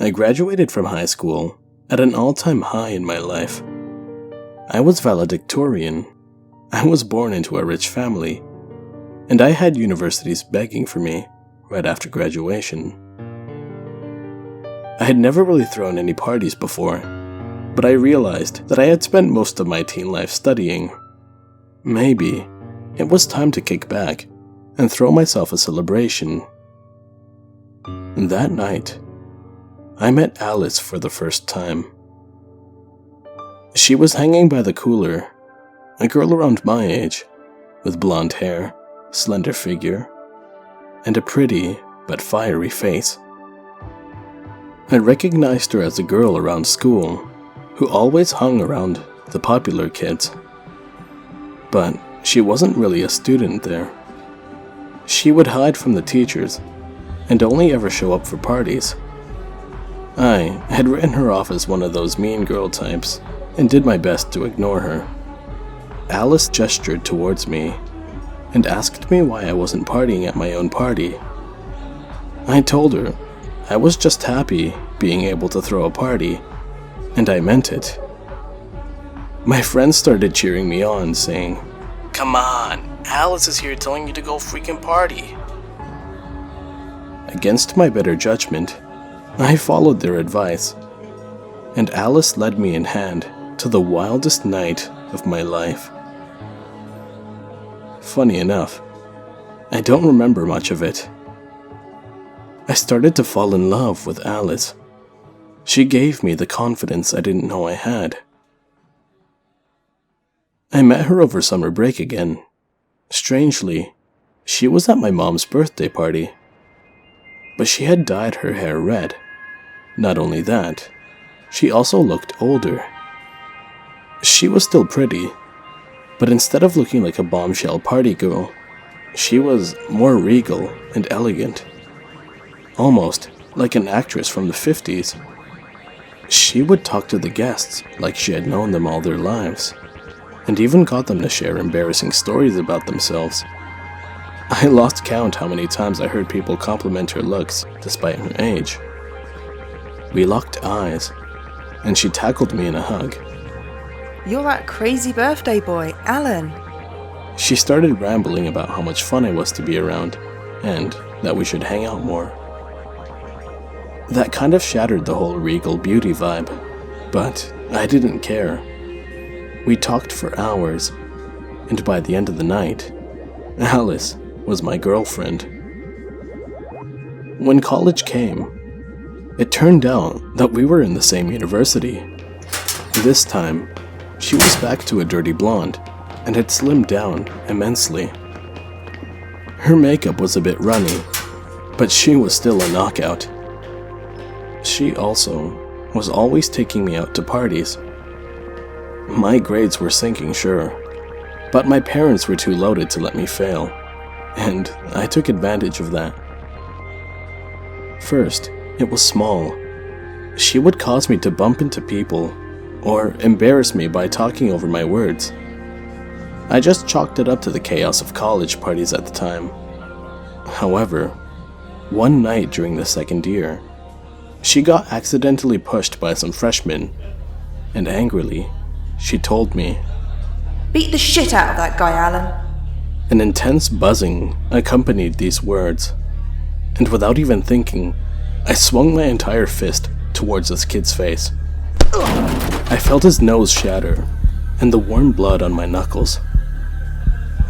I graduated from high school at an all-time high in my life. I was valedictorian. I was born into a rich family, and I had universities begging for me right after graduation. I had never really thrown any parties before, but I realized that I had spent most of my teen life studying. Maybe it was time to kick back and throw myself a celebration. That night, I met Alice for the first time. She was hanging by the cooler, a girl around my age, with blonde hair, slender figure, and a pretty but fiery face. I recognized her as a girl around school who always hung around the popular kids. But she wasn't really a student there. She would hide from the teachers and only ever show up for parties. I had written her off as one of those mean girl types and did my best to ignore her. Alice gestured towards me and asked me why I wasn't partying at my own party. I told her I was just happy being able to throw a party, and I meant it. My friends started cheering me on, saying, "Come on, Alice is here telling you to go freaking party." Against my better judgment, I followed their advice, and Alice led me in hand to the wildest night of my life. Funny enough, I don't remember much of it. I started to fall in love with Alice. She gave me the confidence I didn't know I had. I met her over summer break again. Strangely, she was at my mom's birthday party, but she had dyed her hair red. Not only that, she also looked older. She was still pretty, but instead of looking like a bombshell party girl, she was more regal and elegant, almost like an actress from the 50s. She would talk to the guests like she had known them all their lives, and even got them to share embarrassing stories about themselves. I lost count how many times I heard people compliment her looks despite her age. We locked eyes, and she tackled me in a hug. "You're that crazy birthday boy, Alan." She started rambling about how much fun I was to be around, and that we should hang out more. That kind of shattered the whole regal beauty vibe, but I didn't care. We talked for hours, and by the end of the night, Alice was my girlfriend. When college came, it turned out that we were in the same university. This time, she was back to a dirty blonde and had slimmed down immensely. Her makeup was a bit runny, but she was still a knockout. She also was always taking me out to parties. My grades were sinking, sure, but my parents were too loaded to let me fail, and I took advantage of that. First, it was small. She would cause me to bump into people or embarrass me by talking over my words. I just chalked it up to the chaos of college parties at the time. However, one night during the second year, she got accidentally pushed by some freshmen, and angrily, she told me, "Beat the shit out of that guy, Alan." An intense buzzing accompanied these words, and without even thinking, I swung my entire fist towards this kid's face. I felt his nose shatter, and the warm blood on my knuckles.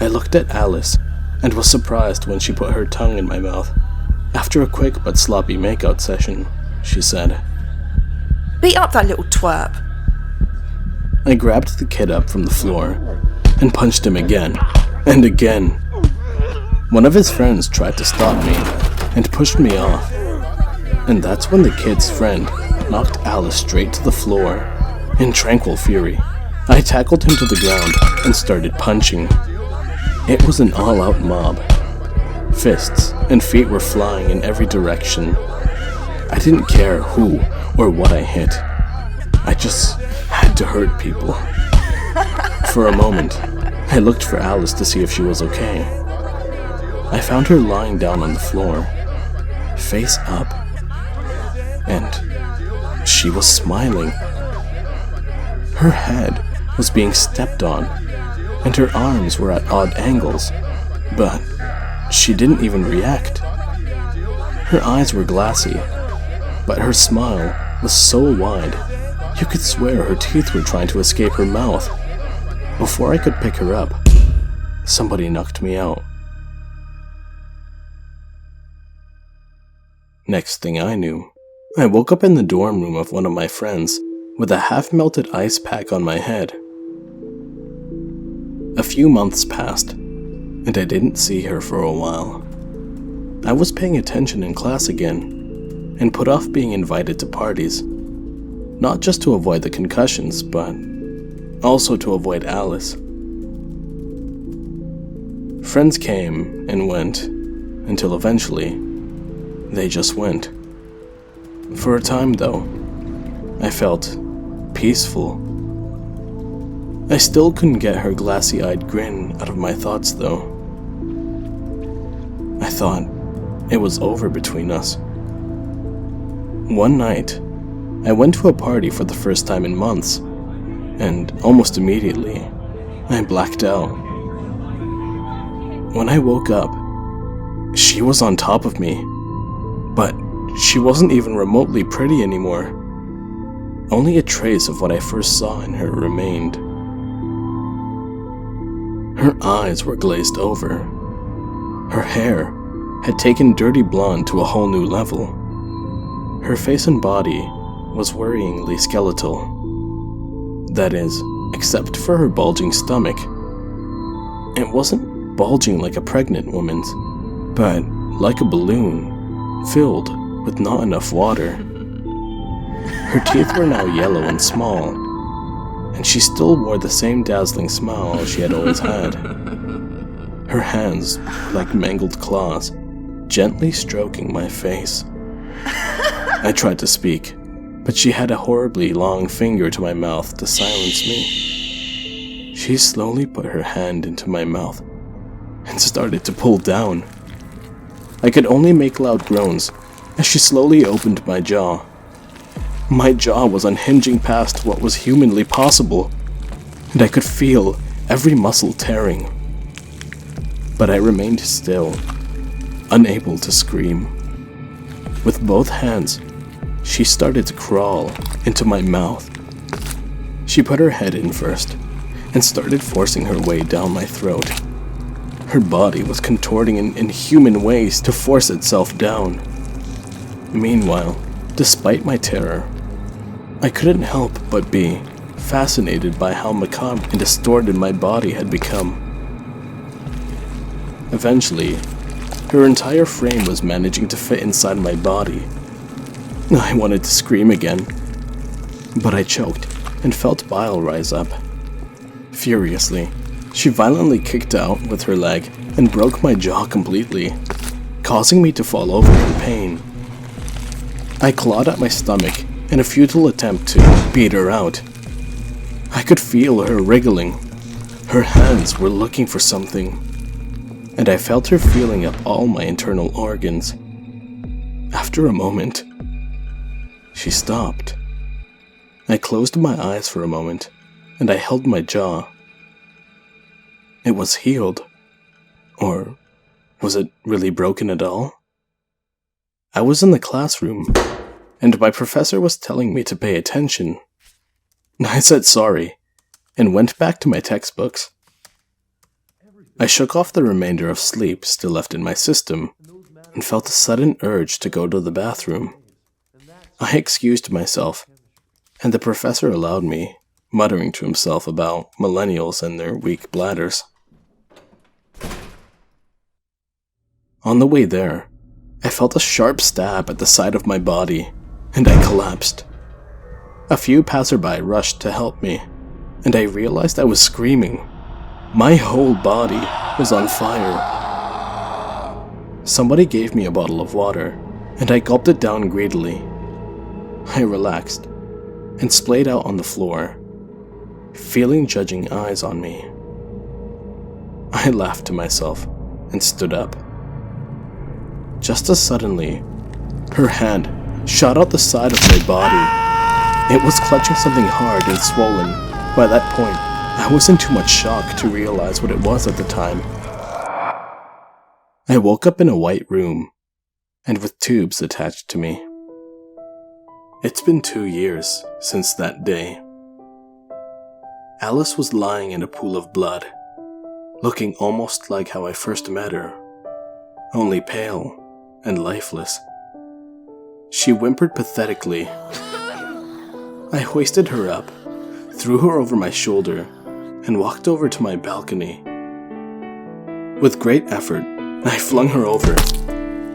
I looked at Alice, and was surprised when she put her tongue in my mouth. After a quick but sloppy makeout session, she said, "Beat up that little twerp." I grabbed the kid up from the floor, and punched him again, and again. One of his friends tried to stop me, and pushed me off. And that's when the kid's friend knocked Alice straight to the floor. In tranquil fury, I tackled him to the ground and started punching. It was an all-out mob. Fists and feet were flying in every direction. I didn't care who or what I hit. I just had to hurt people. For a moment, I looked for Alice to see if she was okay. I found her lying down on the floor, face up, and she was smiling. Her head was being stepped on, and her arms were at odd angles, but she didn't even react. Her eyes were glassy, but her smile was so wide, you could swear her teeth were trying to escape her mouth. Before I could pick her up, somebody knocked me out. Next thing I knew, I woke up in the dorm room of one of my friends with a half-melted ice pack on my head. A few months passed, and I didn't see her for a while. I was paying attention in class again, and put off being invited to parties, not just to avoid the concussions, but also to avoid Alice. Friends came and went, until eventually, they just went. For a time though, I felt peaceful. I still couldn't get her glassy-eyed grin out of my thoughts though. I thought it was over between us. One night, I went to a party for the first time in months, and almost immediately, I blacked out. When I woke up, she was on top of me, but she wasn't even remotely pretty anymore. Only a trace of what I first saw in her remained. Her eyes were glazed over. Her hair had taken dirty blonde to a whole new level. Her face and body was worryingly skeletal. That is, except for her bulging stomach. It wasn't bulging like a pregnant woman's, but like a balloon, filled with not enough water. Her teeth were now yellow and small, and she still wore the same dazzling smile she had always had. Her hands were like mangled claws, gently stroking my face. I tried to speak, but she had a horribly long finger to my mouth to silence me. She slowly put her hand into my mouth and started to pull down. I could only make loud groans as she slowly opened my jaw. My jaw was unhinging past what was humanly possible, and I could feel every muscle tearing. But I remained still, unable to scream. With both hands, she started to crawl into my mouth. She put her head in first and started forcing her way down my throat. Her body was contorting in inhuman ways to force itself down. Meanwhile, despite my terror, I couldn't help but be fascinated by how macabre and distorted my body had become. Eventually, her entire frame was managing to fit inside my body. I wanted to scream again, but I choked and felt bile rise up. Furiously, she violently kicked out with her leg and broke my jaw completely, causing me to fall over in pain. I clawed at my stomach in a futile attempt to beat her out. I could feel her wriggling. Her hands were looking for something, and I felt her feeling up all my internal organs. After a moment, she stopped. I closed my eyes for a moment, and I held my jaw. It was healed. Or was it really broken at all? I was in the classroom, and my professor was telling me to pay attention. I said sorry, and went back to my textbooks. I shook off the remainder of sleep still left in my system, and felt a sudden urge to go to the bathroom. I excused myself, and the professor allowed me, muttering to himself about millennials and their weak bladders. On the way there, I felt a sharp stab at the side of my body, and I collapsed. A few passerby rushed to help me, and I realized I was screaming. My whole body was on fire. Somebody gave me a bottle of water, and I gulped it down greedily. I relaxed and splayed out on the floor, feeling judging eyes on me. I laughed to myself and stood up. Just as suddenly, her hand shot out the side of my body It was clutching something hard and swollen. By that point, I was in too much shock to realize what it was at the time. I woke up in a white room, and with tubes attached to me. It's been 2 years since that day. Alice was lying in a pool of blood, looking almost like how I first met her, only pale and lifeless. She whimpered pathetically. I hoisted her up, threw her over my shoulder, and walked over to my balcony. With great effort, I flung her over.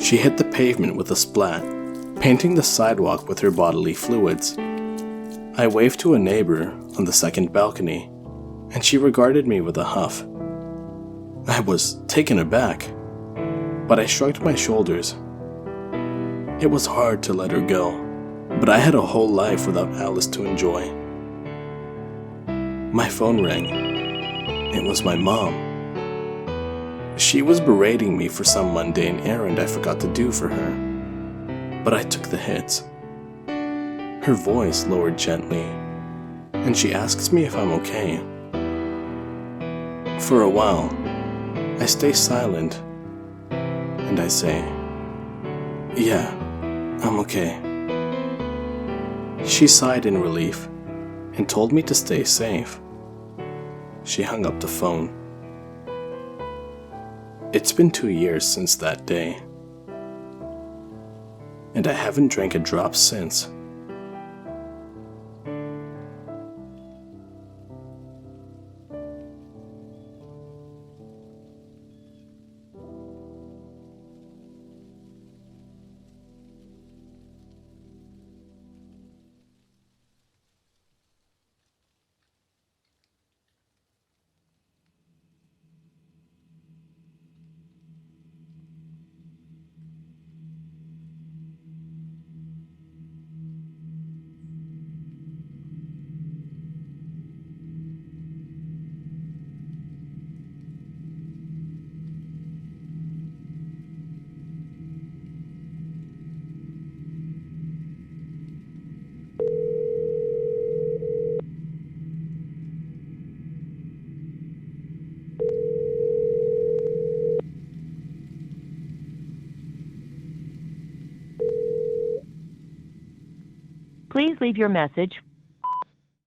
She hit the pavement with a splat, painting the sidewalk with her bodily fluids. I waved to a neighbor on the second balcony, and she regarded me with a huff. I was taken aback, but I shrugged my shoulders. It was hard to let her go, but I had a whole life without Alice to enjoy. My phone rang. It was my mom. She was berating me for some mundane errand I forgot to do for her, but I took the hits. Her voice lowered gently, and she asks me if I'm okay. For a while, I stay silent, and I say, "Yeah, I'm okay." She sighed in relief and told me to stay safe. She hung up the phone. It's been 2 years since that day, and I haven't drank a drop since. Please leave your message